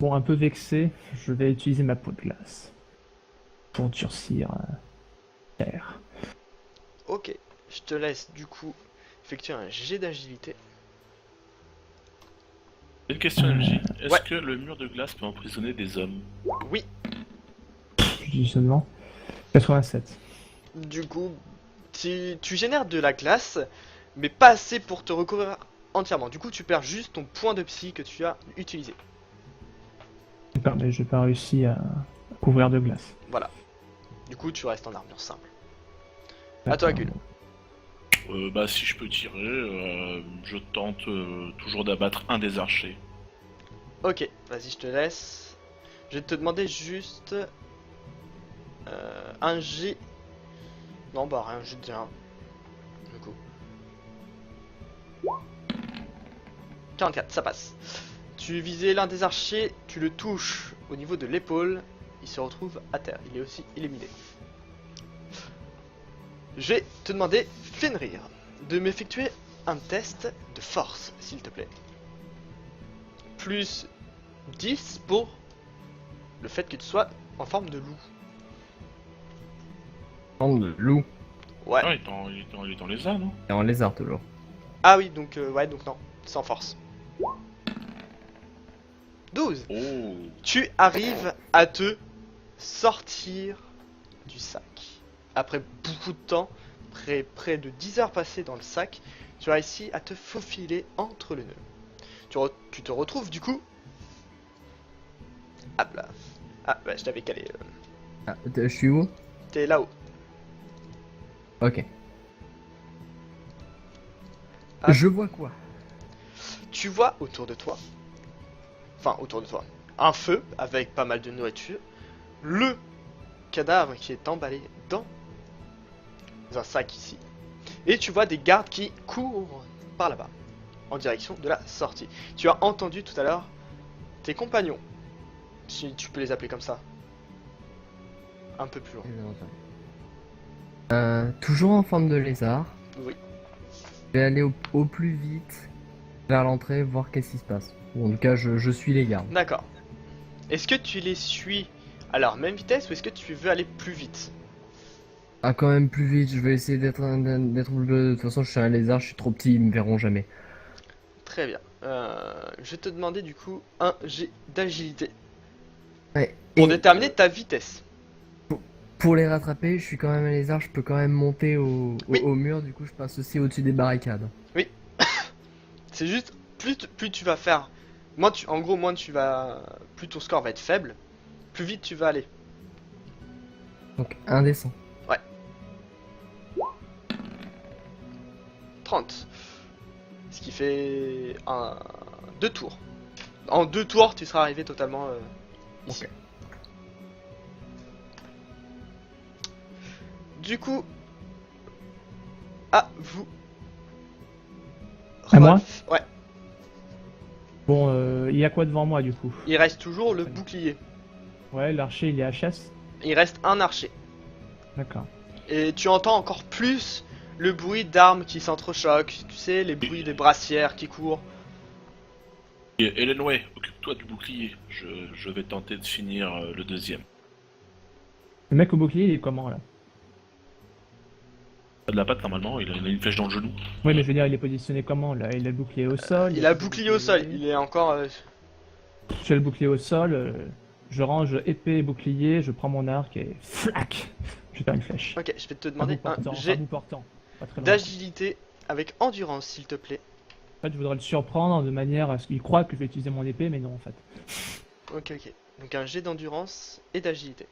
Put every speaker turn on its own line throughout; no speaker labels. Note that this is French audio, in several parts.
Bon, un peu vexé, je vais utiliser ma peau de glace pour durcir l'air.
Ok, je te laisse du coup effectuer un jet d'agilité.
Une question MJ, est-ce
Ouais,
que le mur de glace peut emprisonner des hommes?
oui.
Je dis seulement 87.
Du coup, tu génères de la glace, mais pas assez pour te recouvrir entièrement. Du coup, tu perds juste ton point de psy que tu as utilisé.
Super, mais j'ai pas réussi à couvrir de glace.
Voilà. Du coup, tu restes en armure simple. À toi,
D'accord.
Gul.
Bah si je peux tirer, je tente toujours d'abattre un des archers.
Ok, vas-y, je te laisse. Je vais te demander juste un G. Non, bah rien, je te dis un. Du coup. 44, ça passe. Tu visais l'un des archers, tu le touches au niveau de l'épaule, il se retrouve à terre, il est aussi éliminé. Je vais te demander, Fenrir, de m'effectuer un test de force, s'il te plaît. Plus 10 pour le fait que tu sois en forme de loup.
Forme de loup.
Ouais.
Ah, il est dans les ânes, non?
Et en lézard toujours.
Ah oui, donc ouais, donc non, sans force. 12.
Oh.
Tu arrives à te sortir du sac. Après beaucoup de temps, près de 10 heures passées dans le sac, tu as réussi à te faufiler entre le nœud. Tu te retrouves du coup. Hop là. Ah bah je t'avais calé.
Ah, je suis où?
T'es là-haut.
Ok.
Ah.
Je vois quoi?
Tu vois autour de toi. Enfin autour de toi. Un feu avec pas mal de nourriture. Le cadavre qui est emballé dans un sac ici. Et tu vois des gardes qui courent par là-bas, en direction de la sortie. Tu as entendu tout à l'heure tes compagnons, si tu peux les appeler comme ça, un peu plus loin.
Toujours en forme de lézard.
Oui.
Je vais aller au plus vite vers l'entrée, voir qu'est-ce qui se passe. Ou en tout cas, je suis les gardes.
D'accord. Est-ce que tu les suis à leur même vitesse ou est-ce que tu veux aller plus vite?
Ah, quand même plus vite, je vais essayer d'être plus... De toute façon, je suis un lézard, je suis trop petit, ils me verront jamais.
Très bien. Je vais te demander du coup un jet d'agilité
Ouais.
pour
Et
déterminer ta vitesse.
pour les rattraper, je suis quand même un lézard, je peux quand même monter
Oui.
au mur, du coup je passe aussi au-dessus des barricades.
Oui. C'est juste, plus tu vas faire, en gros, plus ton score va être faible, plus vite tu vas aller.
Donc indécent.
Ouais. 30. Ce qui fait deux tours. En 2 tours, tu seras arrivé totalement ici.
Ok.
Du coup, à vous.
À moi
Rolf. Ouais.
Bon, il y a quoi devant moi du coup?
Il reste toujours le bouclier.
Ouais, l'archer il est HS.
Il reste un archer.
D'accord.
Et tu entends encore plus le bruit d'armes qui s'entrechoquent. Tu sais, les bruits des brassières qui courent.
Et Elenway, occupe-toi du bouclier. Je vais tenter de finir le deuxième.
Le mec au bouclier il est comment là?
Pas de la patte normalement, il a une flèche dans le genou.
Ouais, mais je veux dire, il est positionné comment là? Il a le bouclier au sol.
Il a le bouclier au sol. Il est encore.
J'ai le bouclier au sol, je range épée et bouclier, je prends mon arc et flac! Je perds une flèche.
Ok, je vais te
À
demander
bout portant,
un
à
jet
bout portant. Pas très loin.
d'agilité avec endurance, s'il te plaît.
En fait, je voudrais le surprendre de manière à ce qu'il croit que je vais utiliser mon épée, mais non en fait.
Ok, ok. Donc un jet d'endurance et d'agilité.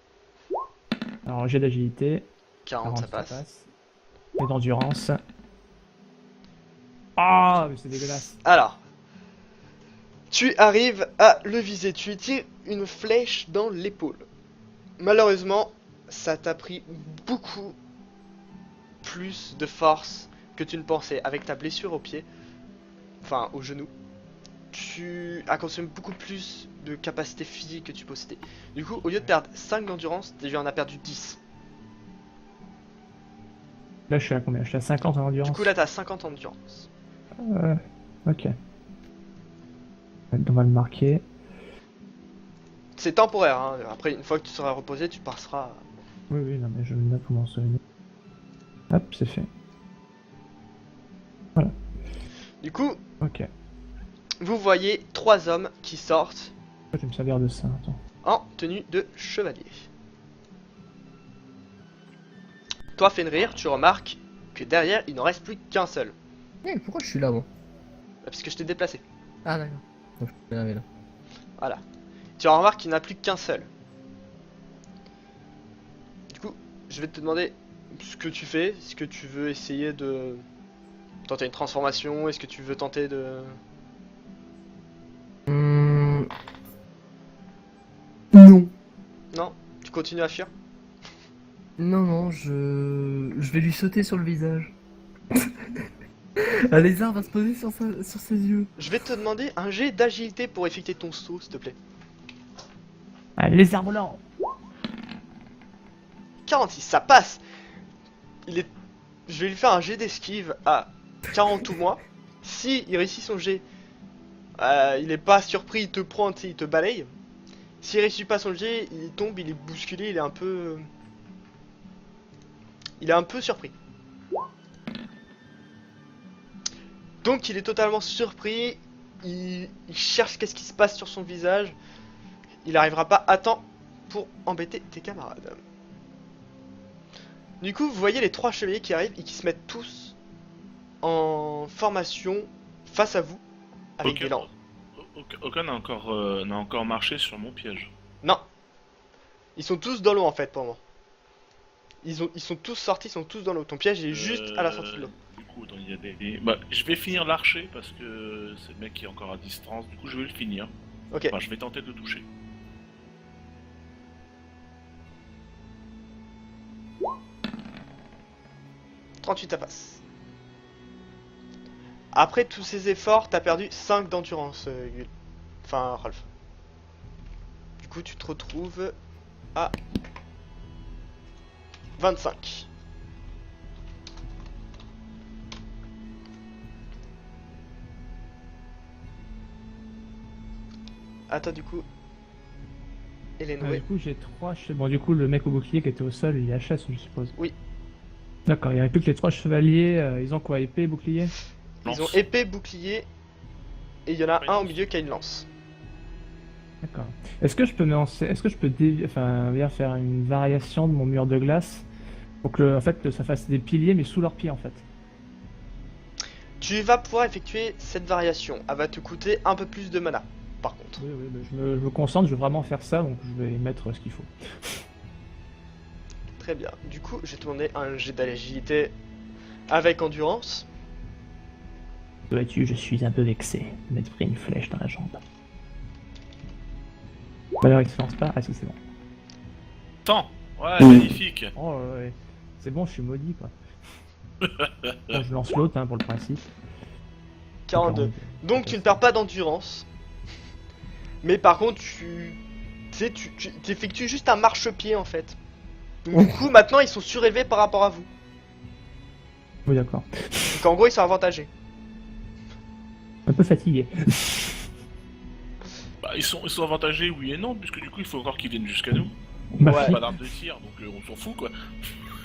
Alors j'ai d'agilité,
40, ça
40
passe.
et d'endurance. Ah, mais c'est dégueulasse.
Alors, tu arrives à le viser. Tu lui tires une flèche dans l'épaule. Malheureusement, ça t'a pris beaucoup plus de force que tu ne pensais. Avec ta blessure au pied, enfin au genou, tu as consommé beaucoup plus de capacité physique que tu possédais. Du coup, au lieu de perdre 5 d'endurance, tu en as perdu 10.
Là, je suis à combien? Je suis à 50 en endurance.
Du coup, là, t'as 50 endurance.
Ok. On va le marquer.
c'est temporaire, hein. Après, une fois que tu seras reposé, tu passeras.
Oui, oui, non, mais je me note comment ça. Hop, c'est fait.
Du coup,
Ok.
vous voyez 3 hommes qui sortent
Je vais me servir de ça, attends.
en tenue de chevalier. Toi, Fenrir, tu remarques que derrière, il n'en reste plus qu'un seul.
Eh, pourquoi je suis là, moi?
Parce que je t'ai déplacé.
Ah, d'accord. Donc, je suis là.
Voilà. Tu remarques qu'il n'y en a plus qu'un seul. Du coup, je vais te demander ce que tu fais. Est-ce que tu veux essayer de tenter une transformation? Est-ce que tu veux tenter de...
Non.
Non? Tu continues à fuir?
Non, non, je vais lui sauter sur le visage. Un lézard va se poser sur ses yeux.
Je vais te demander un jet d'agilité pour effectuer ton saut, s'il te plaît.
Ah, les arbres blancs.
46, ça passe. Je vais lui faire un jet d'esquive à 40 ou moins. Si il réussit son jet, il est pas surpris, il te prend, tu sais, il te balaye. S'il réussit pas son jet, il tombe, il est bousculé, il est un peu... Il est un peu surpris. Donc il est totalement surpris, il cherche qu'est-ce qui se passe sur son visage. Il n'arrivera pas à temps pour embêter tes camarades. Du coup, vous voyez les 3 chevaliers qui arrivent et qui se mettent tous en formation face à vous avec des lances.
Aucun n'a encore marché sur mon piège.
Non, ils sont tous dans l'eau en fait pour moi. Ils sont tous sortis, ils sont tous dans l'eau. Ton piège est juste à la sortie de l'eau.
Du coup, il y a bah, je vais finir l'archer parce que c'est le mec qui est encore à distance. Du coup, je vais le finir.
Ok.
Enfin, je vais tenter de le toucher.
« 38 ça passe. Après tous ces efforts, t'as perdu 5 d'endurance, Gul. Enfin, Rolf. Du coup, tu te retrouves à 25. Attends, du coup... Hélène,
Du coup, j'ai 3 chevaliers. Bon, du coup, le mec au bouclier qui était au sol, il HS, je suppose.
Oui.
D'accord, il n'y avait plus que les 3 chevaliers. Ils ont quoi? Épée, bouclier?
Ils ont
Lance.
épée, bouclier, et il y en a
Ouais,
un au
lance.
milieu qui a une lance.
D'accord. Est-ce que je peux me lancer... Est-ce que je peux bien faire une variation de mon mur de glace pour que, en fait, que ça fasse des piliers, mais sous leurs pieds, en fait?
Tu vas pouvoir effectuer cette variation. Elle va te coûter un peu plus de mana, par contre.
Oui, oui, mais je me concentre, je veux vraiment faire ça, donc je vais mettre ce qu'il faut.
Très bien. Du coup, je vais te demander un jet d'agilité avec endurance.
Vois-tu, je suis un peu vexé de m'être pris une flèche dans la jambe. Bah alors il se lance pas? Ah si, c'est bon.
Tant. Ouais, magnifique.
Oh ouais, c'est bon, je suis maudit quoi. Bon, je lance l'autre hein, pour le principe.
42. Donc tu ne perds pas d'endurance. Mais par contre, tu effectues juste un marchepied en fait. Donc du coup, maintenant ils sont surélevés par rapport à vous.
Oui, d'accord.
Donc en gros, ils sont avantagés.
Un peu fatigué.
Bah, ils sont avantagés, oui et non, puisque du coup, il faut encore qu'ils viennent jusqu'à nous.
Ma
Ouais.
fille.
Pas d'arme de tir, donc on s'en fout, quoi.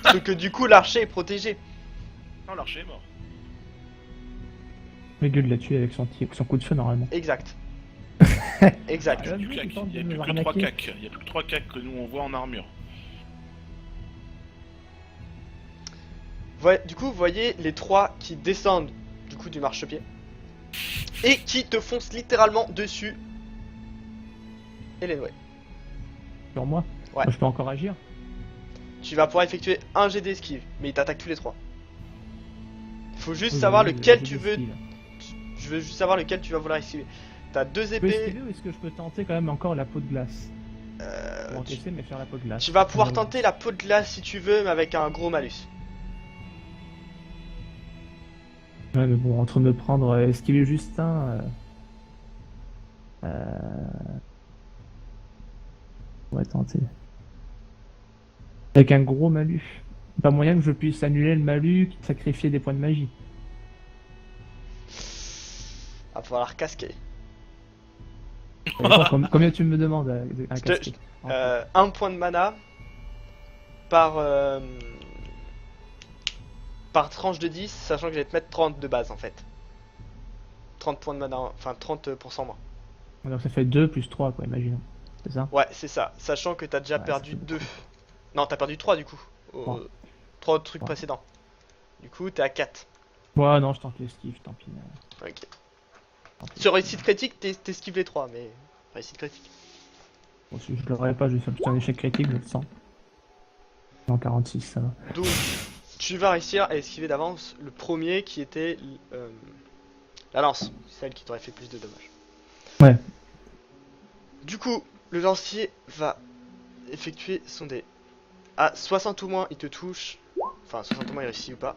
Sauf que du coup, l'archer est protégé.
Non, l'archer est mort.
Régule l'a tué avec son coup de feu normalement.
Exact. Exact.
Ah,
Du
oui,
cac.
il tente
Il y a
de
plus
me
que 3
arnaquer.
cacs. Il y a plus que 3 cacs que nous on voit en armure.
Ouais, du coup, vous voyez les 3 qui descendent du coup du marchepied et qui te foncent littéralement dessus. Hélène, ouais.
Sur moi.
Ouais.
Moi, je peux encore agir.
Tu vas pouvoir effectuer un jet d'esquive, mais ils t'attaquent tous les 3. Faut juste
Oui,
savoir
oui,
lequel
j'ai
tu
des
veux.
skills.
Je veux juste savoir lequel tu vas vouloir esquiver. T'as 2
Je peux
épées.
esquiver ou est-ce que je peux tenter quand même encore la peau de glace?
euh,
Pour
tu,
encaisser mais faire la peau de glace.
tu vas pouvoir
Ouais,
tenter la peau de glace si tu veux, mais avec un gros malus.
Ouais, mais bon, entre me prendre esquiver Justin. On va tenter. Avec un gros malus. Pas moyen que je puisse annuler le malus, sacrifier des points de magie.
Va falloir casquer.
Combien tu me demandes un
Je te-
casquet?
1 point de mana par, par tranche de 10, sachant que je vais te mettre 30 de base en fait. 30 points de mana, enfin 30% moins.
Donc ça fait 2 plus 3 quoi, imaginons. C'est ça?
Ouais, c'est ça, sachant que t'as déjà
Ouais,
perdu
ça fait
2. Non, t'as perdu 3 du coup.
Trois.
3 trucs
Trois.
précédents. Du coup, t'es à 4.
Ouais, non, je tente l'esquive, tant pis.
Ok.
Tant pis.
Sur réussite critique, t'esquives les 3, mais réussite critique.
Bon, si je l'aurais pas, je vais faire plutôt un échec critique, je le sens. Non, 46, ça va.
Donc, tu vas réussir à esquiver d'avance le premier qui était la lance, celle qui t'aurait fait plus de dommages.
Ouais.
Du coup, le lancier va effectuer son dé. À 60 ou moins, il te touche. Enfin, 60 ou moins, il réussit ou pas.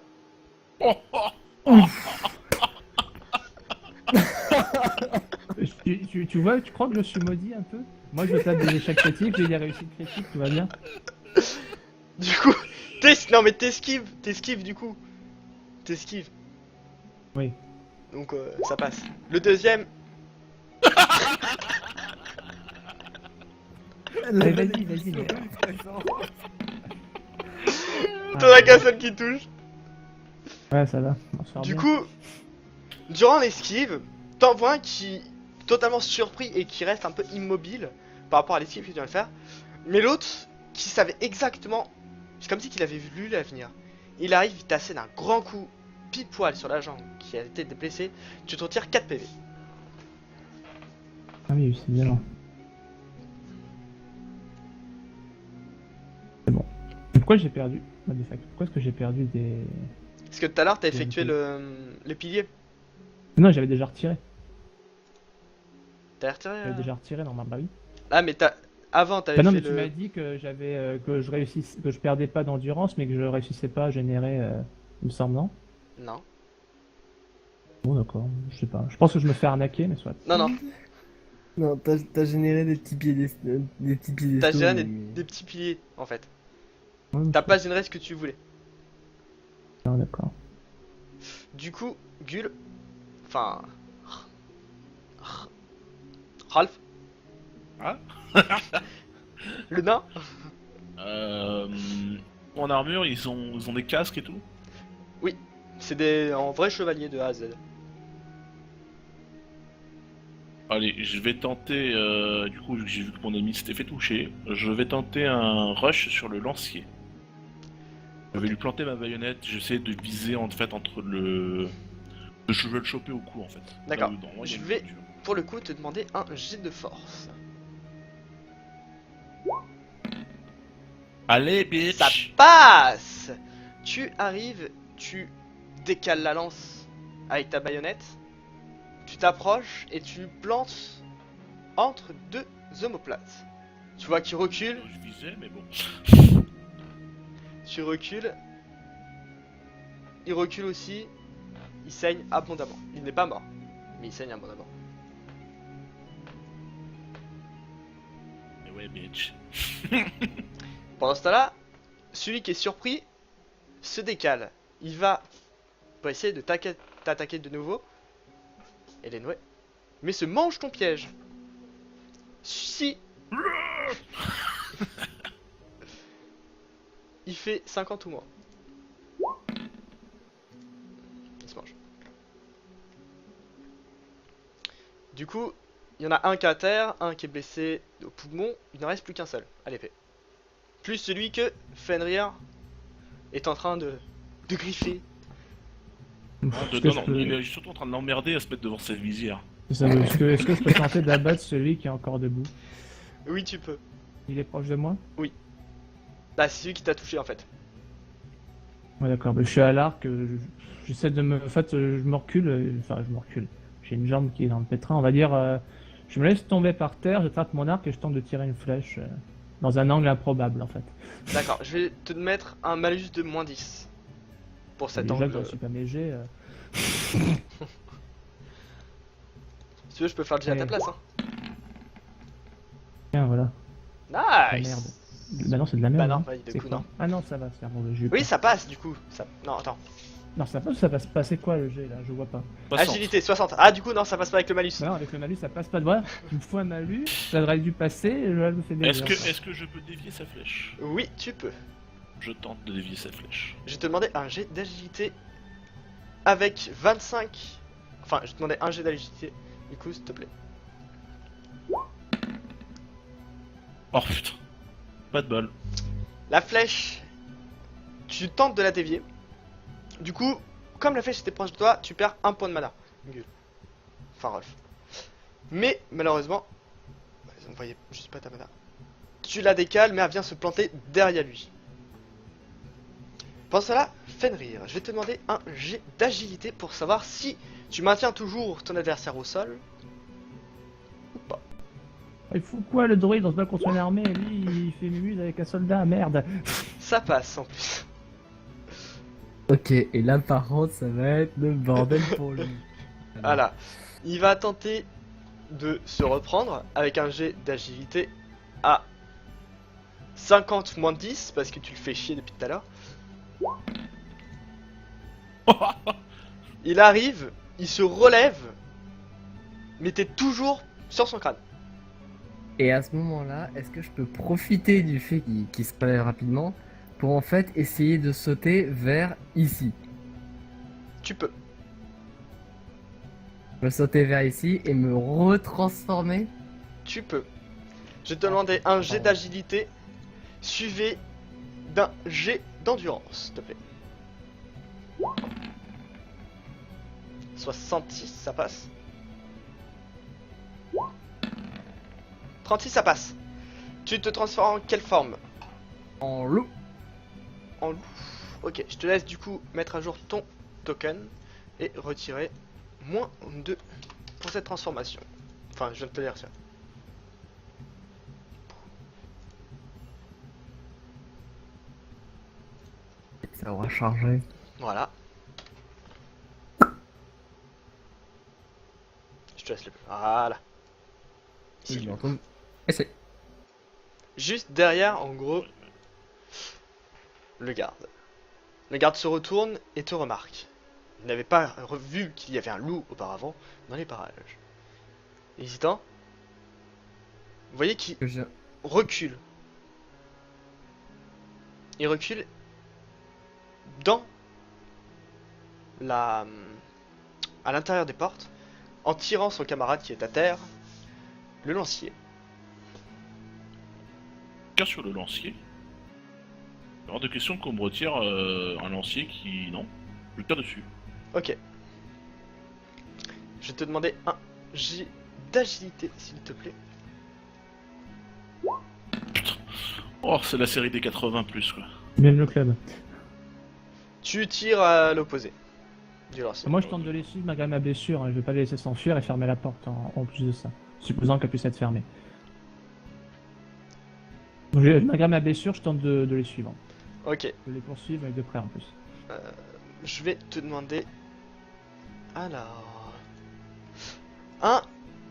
Tu vois, tu crois que je suis maudit un peu? Moi je tape des échecs critiques, j'ai des réussites critiques, tout va bien.
Du coup, non mais t'esquives du coup. T'esquives.
Oui.
Donc ça passe. Le deuxième,
Allez, vas-y, mais-
t'en as qu'un seul qui touche.
Ouais, ça va. on se sort
Du
bien.
coup, durant l'esquive, t'en vois un qui est totalement surpris et qui reste un peu immobile par rapport à l'esquive qu'il vient de faire. Mais l'autre, qui savait exactement, c'est comme si qu'il avait vu l'avenir. Il arrive, il t'assène un grand coup pile poil sur la jambe qui a été blessée. Tu te retires 4 PV.
Ah oui, c'est bien. C'est bon. Pourquoi j'ai perdu? What the fuck, pourquoi est-ce que j'ai perdu des...
Parce que tout à l'heure, t'as
Bien
effectué
fait.
le pilier.
Non, j'avais déjà retiré.
T'as retiré
J'avais déjà retiré normalement, bah oui.
Ah, mais avant, t'avais
Bah non,
fait
mais tu m'as
le.
dit que j'avais que je réussisse, que je perdais pas d'endurance, mais que je réussissais pas à générer, il me semble, non?
Non.
Bon, d'accord, je sais pas. Je pense que je me fais arnaquer, mais soit.
Non, non.
Non, t'as généré des petits piédestaux. Des petits piédestaux.
T'as géré
mais-
des petits piliers, en fait.
Ouais,
T'as pas généré ce que tu voulais.
non, d'accord.
Du coup, Gul. Enfin. Ralph.
Hein?
Le nain.
En armure, ils ont des casques et tout.
C'est des en vrai chevaliers de A à Z.
Allez, je vais tenter, du coup, vu que j'ai vu que mon ami s'était fait toucher, je vais tenter un rush sur le lancier. Je vais lui planter ma baïonnette, j'essaie de viser en fait entre le... Je veux le choper au cou en fait.
D'accord.
Là où, normalement, il y a
Je
une
vais-
couture.
Pour le coup, te demander un jet de force.
Allez,
Ça
bitch!
passe. Tu arrives, tu décales la lance avec ta baïonnette. Tu t'approches et tu plantes entre deux omoplates. Tu vois qu'il recule,
Je visais, mais bon.
tu recules. Il recule aussi. Il saigne abondamment. Il n'est pas mort, mais il saigne abondamment.
Mais ouais, bitch.
Pendant ce temps-là, celui qui est surpris se décale. Il va pour essayer de t'attaquer de nouveau. Elenway. Mais se mange ton piège. Si il fait 50 ou moins. Il se mange. Du coup, il y en a un qui est à terre, un qui est blessé au poumon, il n'en reste plus qu'un seul à l'épée. Plus celui que Fenrir est en train de griffer.
Est-ce que
Non,
je
non,
peux-
il est surtout en train de l'emmerder à se mettre devant cette visière.
c'est ça, est-ce que je peux tenter d'abattre celui qui est encore debout?
Oui, tu peux.
Il est proche de moi?
Bah, c'est celui qui t'a touché en fait.
Ouais, d'accord. Bah, je suis à l'arc. J'essaie de me. En fait, je me recule. Enfin, je me recule. J'ai une jambe qui est dans le pétrin. On va dire. Je me laisse tomber par terre. Je trappe mon arc et je tente de tirer une flèche dans un angle improbable en fait.
D'accord, je vais te mettre un malus de moins 10 pour cet
Déjà que
angle.
je reçu pas mes jets.
Si tu veux, je peux faire le jet à ta
Allez.
place. Hein.
Tiens, voilà.
Nice.
Ah, merde. Bah non, c'est de la merde.
Bah non,
hein.
pas de
C'est
coup,
quoi
non.
Ah non, ça va. C'est bon, le jus.
Oui, ça passe du coup. Ça... Non, attends.
Non, ça passe pas. C'est quoi le G là? Je vois pas.
60.
Agilité 60. Ah, du coup, non, ça passe pas avec le malus.
Bah non, avec le malus, ça passe pas de voilà. Il me faut un malus, ça aurait dû passer, et je le fais bien.
Est-ce que je peux dévier sa flèche?
Oui, tu peux.
Je tente de dévier sa flèche.
Je te demandais un jet d'agilité avec 25. Enfin, je te demandais un jet d'agilité. Du coup, s'il te plaît.
Oh putain. Pas de bol.
La flèche, tu tentes de la dévier. Du coup, comme la flèche était proche de toi, tu perds un point de mana. Gueule. Enfin, Rolf. Mais, malheureusement, on voyait juste pas ta mana. Tu la décales, mais elle vient se planter derrière lui. Pendant cela, Fenrir, je vais te demander un jet d'agilité pour savoir si tu maintiens toujours ton adversaire au sol ou pas.
Il fout quoi le druide? On se bat contre une armée, lui il fait mumuse avec un soldat, merde.
Ça passe en plus.
Ok, et là par contre, ça va être le bordel pour lui.
Voilà. Il va tenter de se reprendre avec un jet d'agilité à 50 moins 10 parce que tu le fais chier depuis tout à l'heure. Il arrive, il se relève, mais t'es toujours sur son crâne.
Et à ce moment-là, est-ce que je peux profiter du fait qu'il se relève rapidement pour en fait essayer de sauter vers ici?
Tu peux.
Je peux sauter vers ici et me retransformer?
Tu peux. Je vais te demander un jet d'agilité suivi d'un jet d'endurance, s'il te plaît. 66, ça passe. 36, ça passe. Tu te transformes en quelle forme?
En loup.
En loup. Ok, je te laisse du coup mettre à jour ton token et retirer moins 2 pour cette transformation. Enfin, je viens de te dire ça.
Ça aura chargé.
Voilà. Je te laisse le... Voilà.
Oui,
Ici.
j'ai entendu. Essaye.
Juste derrière, en gros, le garde. Le garde se retourne et te remarque. Il n'avait pas vu qu'il y avait un loup auparavant dans les parages. Hésitant, vous voyez qu'il
Que j'ai-
recule. Il recule dans la... à l'intérieur des portes, en tirant son camarade qui est à terre, le lancier.
Car sur le lancier. Hors de question qu'on me retire un lancier qui. Non. Je tire dessus.
Ok. Je vais te demander un jet d'agilité, s'il te plaît.
Oh, c'est la série des 80 plus quoi.
Bien le club.
Tu tires à l'opposé du lancier.
Moi je tente de les suivre malgré ma blessure, hein. Je vais pas les laisser s'enfuir et fermer la porte en plus de ça. Supposant qu'elle puisse être fermée. Donc, malgré ma blessure, je tente de les suivre.
Ok.
De les poursuivre avec de près en plus.
Je vais te demander... Alors... Un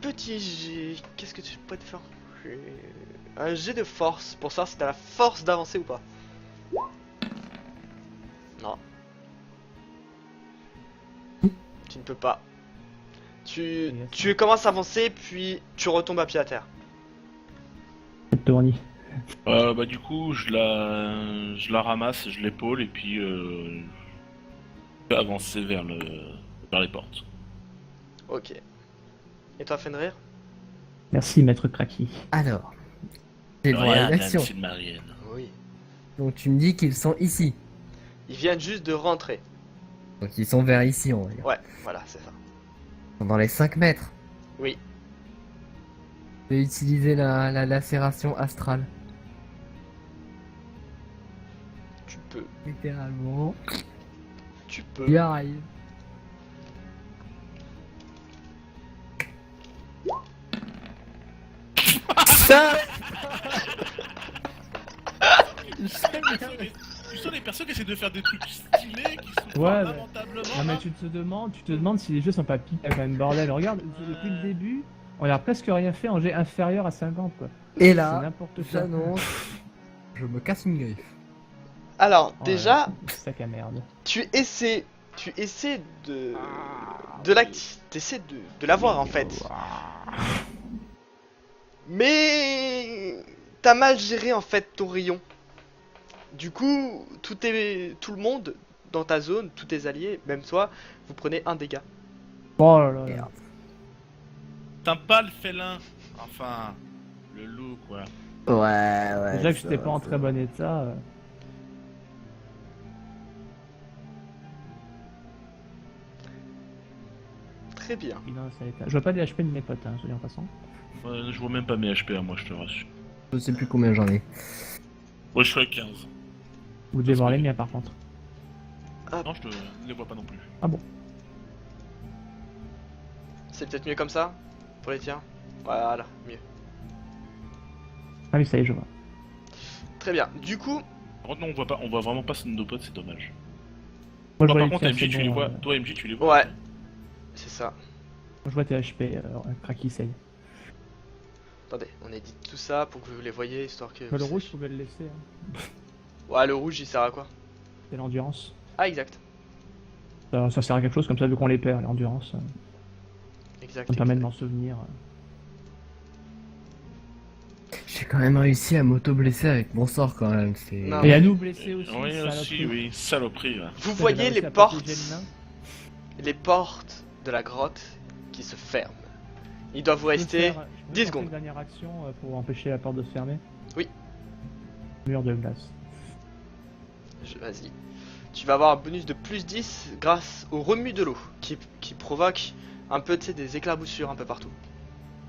petit jet... Qu'est-ce que tu peux te faire? Un jet de force, pour savoir si t'as la force d'avancer ou pas. Non. Tu ne peux pas. Tu commences à avancer, puis tu retombes à pied à terre.
Tourny.
Bah du coup, je la ramasse, je l'épaule et puis je peux avancer vers les portes.
Ok. Et toi, Fenrir?
Merci maître Kraki.
Alors, j'ai le droit à une action.
c'est une Marianne.
Oui.
Donc tu me dis qu'ils sont ici.
Ils viennent juste de rentrer.
Donc ils sont vers ici, on va dire.
Ouais, voilà, c'est ça.
Ils sont dans les 5 mètres.
Oui.
Je vais utiliser la lacération astrale.
Tu peux.
Littéralement.
Tu peux.
Il arrive.
Tu sens les personnes qui essaient de faire des trucs stylés qui sont
Ouais,
lamentablement.
Non mais tu te demandes si les jeux sont pas piqués quand même bordel. Regarde, depuis le début, on a presque rien fait en jet inférieur à 50 quoi.
Et
C'est
là,
n'importe quoi.
j'annonce, je me casse une griffe.
Alors,
Ouais,
déjà,
sac à merde.
tu essaies tu essaies t'essaies de l'avoir en fait. Mais t'as mal géré en fait ton rayon. Du coup, tout le monde dans ta zone, tous tes alliés, même toi, vous prenez un dégât.
Oh là là là.
Merde.
Sympa le félin. Enfin, le loup quoi.
Ouais.
Déjà que
ça
j'étais
va,
pas en
ça
très
va.
bon état.
Très bien.
Il est dans un sale état. Je vois pas des HP de mes potes, hein, soyons passants.
Je vois même pas mes HP à moi, je te rassure.
Je sais plus combien j'en ai.
Moi je suis à 15.
Vous devez
Parce
voir
que-
les miens par contre.
Non, je ne les vois pas non plus.
C'est peut-être mieux comme ça pour les tiens. Voilà, mieux.
Ah oui, ça y est, je vois.
Très bien. Du coup,
Par contre, non, on voit vraiment pas nos potes, c'est dommage.
Moi je
Toi,
vois
par
les
contre,
tiens,
MJ,
c'est
tu
bon,
les vois.
euh,
Toi, MJ, tu les vois.
ouais, c'est ça.
Je vois tes HP, Kraki, ça y est.
Attendez, on édite tout ça pour que vous les voyez, histoire que...
Le
vous
rouge,
sachiez.
vous pouvez le laisser, hein.
Ouais, le rouge, il sert à quoi?
C'est l'endurance.
Ah, exact.
Ça sert à quelque chose comme ça, vu qu'on les perd, l'endurance.
Exact.
Ça me permet de
exact.
m'en souvenir.
J'ai quand même réussi à m'auto-blesser avec mon sort quand même. C'est.
Non.
Et à nous blesser aussi,
Oui, aussi,
saloperie.
oui, saloperie. Ouais.
Vous
J'avais
voyez
réussi
les
à
portes,
protéger
les portes de la grotte qui se ferment. Il doit vous rester... 10 secondes.
Une dernière action pour empêcher la porte de se fermer.
Oui.
Mur de glace.
Vas-y. Tu vas avoir un bonus de plus 10 grâce au remue de l'eau qui provoque un peu, tu sais, des éclaboussures un peu partout.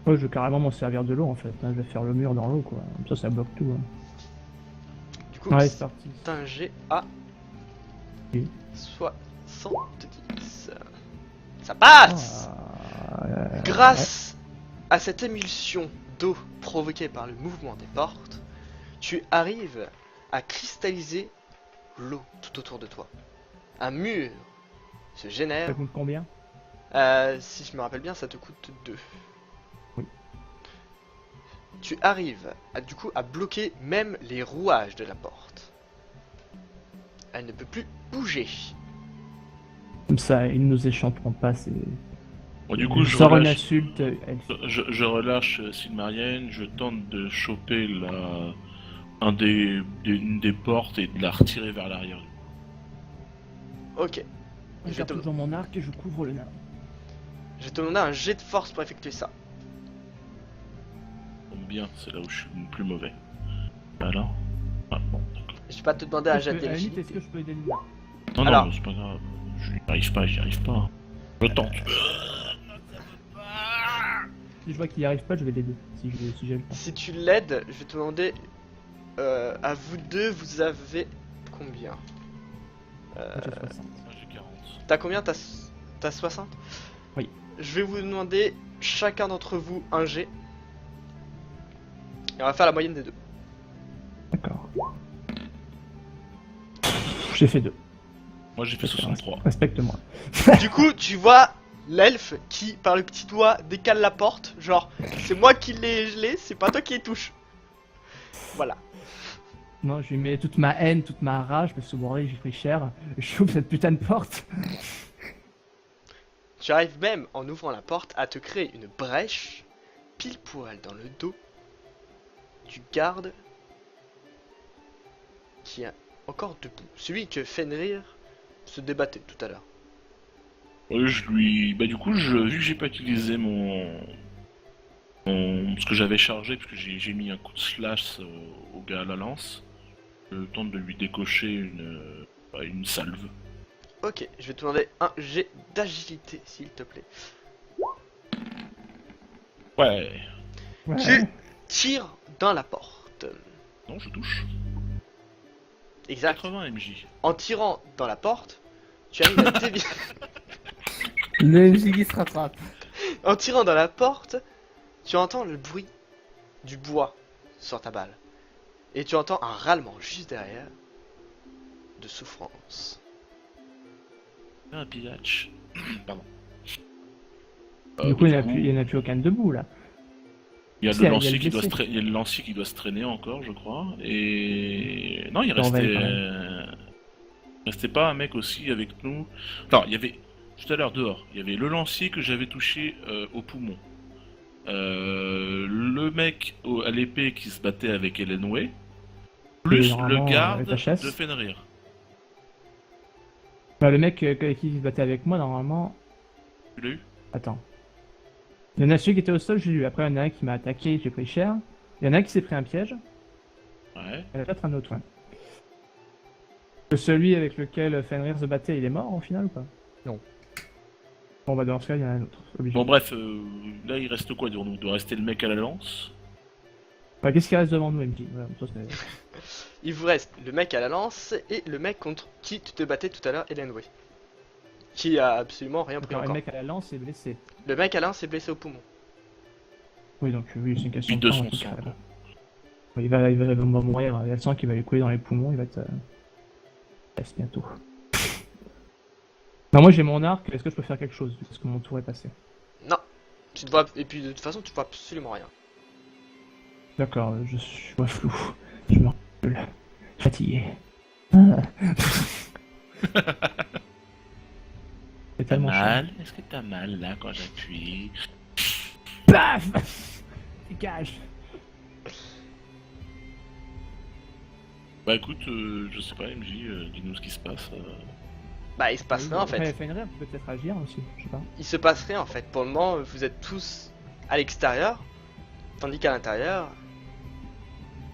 Ouais, je vais carrément m'en servir de l'eau en fait. Hein. Je vais faire le mur dans l'eau quoi. Comme ça bloque tout. Hein.
Du coup,
Ouais, c'est parti.
c'est un G à
Oui.
70. Ça passe!
Ah,
Grâce à cette émulsion d'eau provoquée par le mouvement des portes, tu arrives à cristalliser l'eau tout autour de toi. Un mur se
Ça
génère.
coûte combien?
Si je me rappelle bien, ça te coûte 2.
Oui.
Tu arrives du coup à bloquer même les rouages de la porte. Elle ne peut plus bouger.
Comme ça, ils nous échapperont pas. C'est.
Bon, du coup, je
sors une
relâche,
insulte.
je relâche Silmarienne, je tente de choper une des portes et de la retirer vers l'arrière.
Ok.
Je garde toujours mon arc et je couvre le nain.
Je vais te demander un jet de force pour effectuer ça.
Tombe bien, c'est là où je suis le plus mauvais. Alors. Ah, bon, d'accord.
Je vais pas te demander un jet
À la limite,
d'agilité.
est-ce que je peux aider le nain?
Non,
Alors.
non, c'est pas grave. J'y arrive pas. Je tente.
Si je vois qu'il y arrive pas, je vais l'aider. Si j'ai le temps.
Si tu l'aides, je vais te demander à vous deux, vous avez combien
J'ai 60.
Moi, j'ai 40.
T'as combien? T'as 60?
Oui.
Je vais vous demander chacun d'entre vous un G. Et on va faire la moyenne des deux.
D'accord. J'ai fait 2.
Moi, j'ai fait 63.
Respecte-moi.
Du coup, tu vois l'elfe qui, par le petit doigt, décale la porte. Genre, c'est moi qui l'ai gelé, c'est pas toi qui les touche. Voilà.
Non, je lui mets toute ma haine, toute ma rage, parce que bon, j'ai pris cher. Je ouvre cette putain de porte.
Tu arrives même, en ouvrant la porte, à te créer une brèche, pile poil dans le dos du garde qui est encore debout. Celui que Fenrir se débattait tout à l'heure.
Je lui. Bah, du coup, vu que j'ai pas utilisé ce que j'avais chargé, parce que j'ai mis un coup de slash au gars à la lance, je tente de lui décocher une salve.
Ok, je vais te demander un jet d'agilité, s'il te plaît.
Ouais.
Ouais.
Tu tires dans la porte.
Non, je touche.
Exact.
80 MJ.
En tirant dans la porte, tu arrives à dévier.
Le MJ qui se rattrape.
En tirant dans la porte, tu entends le bruit du bois sur ta balle. Et tu entends un râlement juste derrière de souffrance.
Un pillage. Pardon.
Du coup, il n'y en a plus aucun debout là.
Il y a
Si,
le
il y a
lancier
le
qui doit
blessé.
il y a le lancier qui doit se traîner encore, je crois. Et non, il
On va
restait.
aller
Restait pas un mec aussi avec nous. Enfin, il y avait tout à l'heure dehors, il y avait le lancier que j'avais touché au poumon. Le mec à l'épée qui se battait avec Elenway, plus le
normalement,
garde
avec la chasse.
de Fenrir.
Bah, le mec qui se battait avec moi, normalement.
Tu l'as eu?
Attends. Il y en a celui qui était au sol, j'ai eu. Après, il y en a un qui m'a attaqué, j'ai pris cher. Il y en a un qui s'est pris un piège.
Ouais.
Il y en a peut-être un autre, ouais. Celui avec lequel Fenrir se battait, il est mort au final ou pas?
Non.
Bon, bah, dans ce cas, il y en a un autre. Obligé.
Bon bref, là il reste quoi devant nous? Il doit rester le mec à la lance.
Bah, qu'est-ce qui reste devant nous, MJ? Voilà, ça, c'est-
Il vous reste le mec à la lance et le mec contre qui tu te battais tout à l'heure, Elenway. Qui a absolument rien pris
D'accord, le
encore.
mec à la lance est blessé.
Le mec à la lance est blessé au poumon.
Oui, donc oui, c'est une question
Vide
de
de
temps.
son
en tout
sang,
cas.
quoi.
Il va mourir. Il y a le sang qui va lui couler dans les poumons. Il va être. Passe bientôt. Non, moi j'ai mon arc. Est-ce que je peux faire quelque chose? Parce que mon tour est passé.
Non. Tu te vois. Et puis de toute façon, tu vois absolument rien.
D'accord, je vois flou. Je me recule. Fatigué. Ah. C'est
T'as
tellement cher.
mal? Est-ce que t'as mal là quand j'appuie?
Paf! Dégage!
Bah écoute, je sais pas MJ, dis-nous ce qui se passe.
Bah, il se passe rien en
Après,
fait.
Fenrir peut peut-être agir aussi, je sais pas.
Il se passe rien en fait. Pour le moment, vous êtes tous à l'extérieur. Tandis qu'à l'intérieur.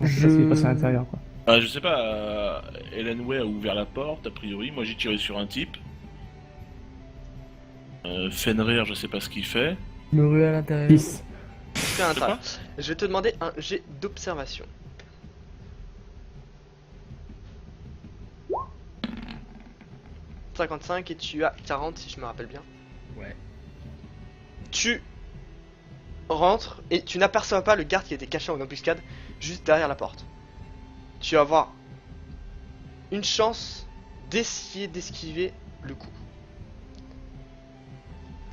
Je sais pas ce qui est passé à l'intérieur quoi.
Ah, je sais pas, Elenway a ouvert la porte, a priori, moi j'ai tiré sur un type. Fenrir, je sais pas ce qu'il fait.
Je me rue à l'intérieur.
10.
C'est à
Je sais pas.
l'intérieur. Je vais te demander un jet d'observation. « 55 et tu as 40 si je me rappelle bien.
Ouais.
Tu rentres et tu n'aperçois pas le garde qui était caché en embuscade juste derrière la porte. Tu vas avoir une chance d'essayer d'esquiver le coup.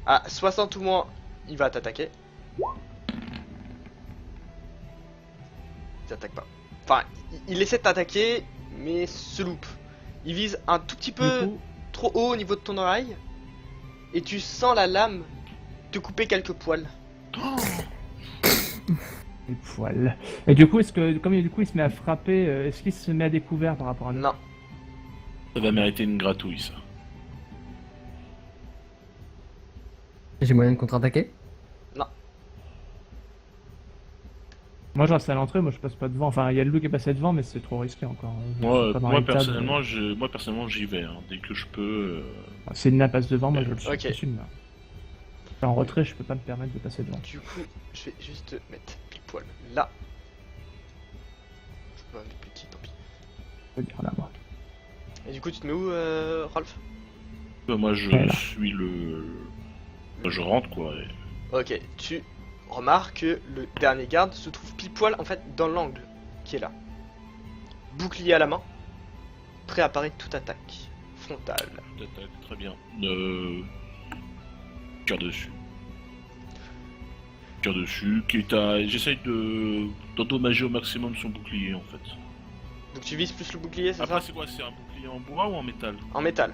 À 60 ou moins, il va t'attaquer. Il t'attaque pas. Enfin, il essaie de t'attaquer, mais se loupe. Il vise un tout petit peu
Du coup,
trop haut au niveau de ton oreille. Et tu sens la lame te couper quelques poils.
les poils. Et du coup, est-ce que, comme du coup il se met à frapper, est-ce qu'il se met à découvert par rapport à nous?
Non.
Ça va mériter une gratouille ça.
J'ai moyen de contre-attaquer?
Moi je reste à l'entrée, moi je passe pas devant. Enfin, il y a le loup qui est passé devant, mais c'est trop risqué encore. Je suis pas dans
Moi
l'état de-
personnellement j'y vais, hein. Dès que je peux.
Si Nina passe devant, moi je le suis.
Ok.
Je suis là. Enfin, en retrait, je peux pas me permettre de passer devant.
Du coup, je vais juste te mettre pile poil là. Je peux pas mettre plus petit, tant pis.
Je veux dire là, moi.
Et du coup, tu te mets où, Rolf?
Moi je
Voilà.
suis le. Je rentre quoi. Et...
Ok, tu remarques que le dernier garde se trouve pile poil en fait dans l'angle qui est là. Bouclier à la main, prêt à parer toute attaque frontale.
T'attaques, très bien. Tire dessus. Tire dessus, quitte à. J'essaye d'endommager au maximum son bouclier en fait.
Donc tu vises plus le bouclier, c'est
Après
ça?
c'est quoi? C'est un bouclier en bois ou en métal?
En métal.